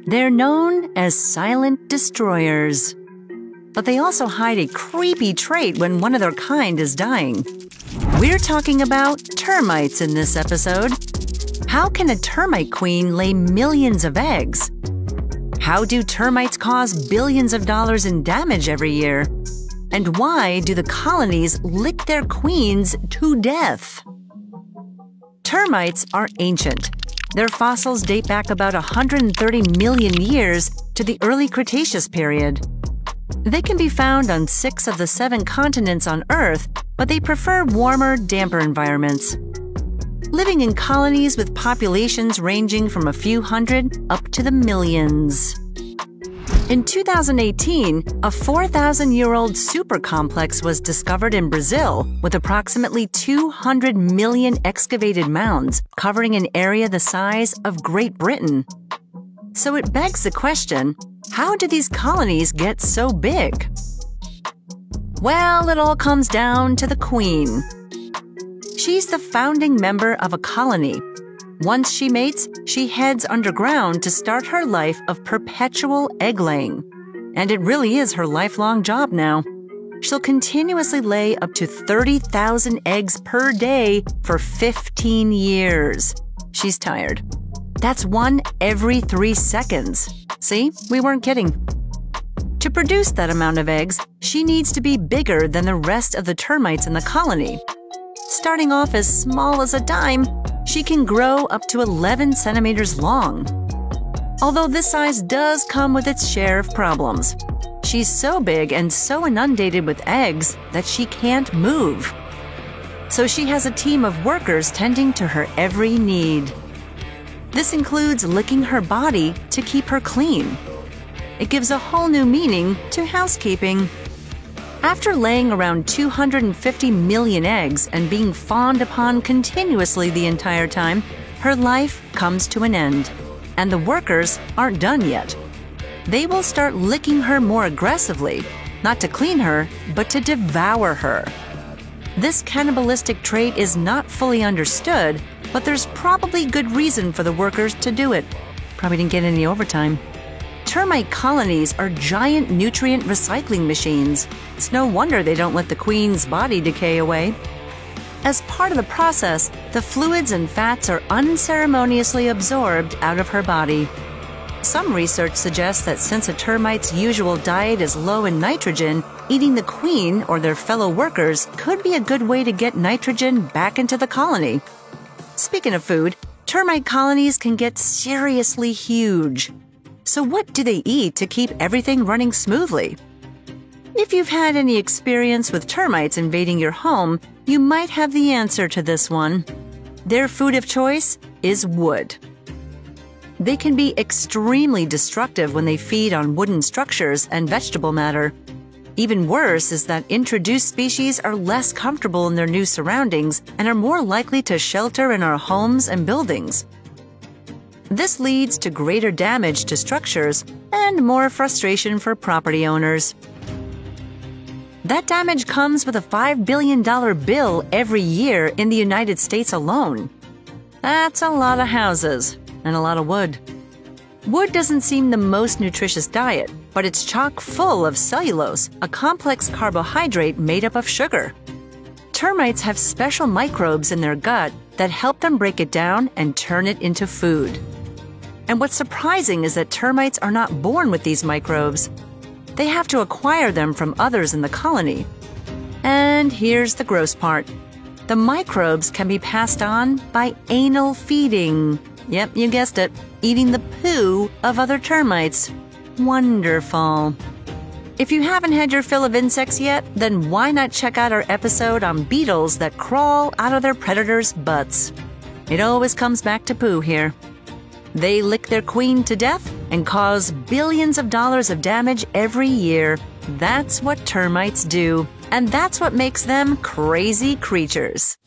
They're known as silent destroyers. But they also hide a creepy trait when one of their kind is dying. We're talking about termites in this episode. How can a termite queen lay millions of eggs? How do termites cause billions of dollars in damage every year? And why do the colonies lick their queens to death? Termites are ancient. Their fossils date back about 130 million years to the early Cretaceous period. They can be found on 6 of the 7 continents on Earth, but they prefer warmer, damper environments. Living in colonies with populations ranging from a few hundred up to the millions. In 2018, a 4,000-year-old supercomplex was discovered in Brazil with approximately 200 million excavated mounds covering an area the size of Great Britain. So it begs the question, how do these colonies get so big? Well, it all comes down to the queen. She's the founding member of a colony. Once she mates, she heads underground to start her life of perpetual egg-laying. And it really is her lifelong job now. She'll continuously lay up to 30,000 eggs per day for 15 years. She's tired. That's 1 every 3 seconds. See, we weren't kidding. To produce that amount of eggs, she needs to be bigger than the rest of the termites in the colony. Starting off as small as a dime, she can grow up to 11 centimeters long. Although this size does come with its share of problems. She's so big and so inundated with eggs that she can't move. So she has a team of workers tending to her every need. This includes licking her body to keep her clean. It gives a whole new meaning to housekeeping. After laying around 250 million eggs and being fawned upon continuously the entire time, her life comes to an end. And the workers aren't done yet. They will start licking her more aggressively, not to clean her, but to devour her. This cannibalistic trait is not fully understood, but there's probably good reason for the workers to do it. Probably didn't get any overtime. Termite colonies are giant nutrient recycling machines. It's no wonder they don't let the queen's body decay away. As part of the process, the fluids and fats are unceremoniously absorbed out of her body. Some research suggests that since a termite's usual diet is low in nitrogen, eating the queen or their fellow workers could be a good way to get nitrogen back into the colony. Speaking of food, termite colonies can get seriously huge. So what do they eat to keep everything running smoothly? If you've had any experience with termites invading your home, you might have the answer to this one. Their food of choice is wood. They can be extremely destructive when they feed on wooden structures and vegetable matter. Even worse is that introduced species are less comfortable in their new surroundings and are more likely to shelter in our homes and buildings. This leads to greater damage to structures and more frustration for property owners. That damage comes with a $5 billion bill every year in the United States alone. That's a lot of houses and a lot of wood. Wood doesn't seem the most nutritious diet, but it's chock full of cellulose, a complex carbohydrate made up of sugar. Termites have special microbes in their gut that help them break it down and turn it into food. And what's surprising is that termites are not born with these microbes. They have to acquire them from others in the colony. And here's the gross part. The microbes can be passed on by anal feeding. Yep, you guessed it, eating the poo of other termites. Wonderful. If you haven't had your fill of insects yet, then why not check out our episode on beetles that crawl out of their predators' butts? It always comes back to poo here. They lick their queen to death and cause billions of dollars of damage every year. That's what termites do, and that's what makes them crazy creatures.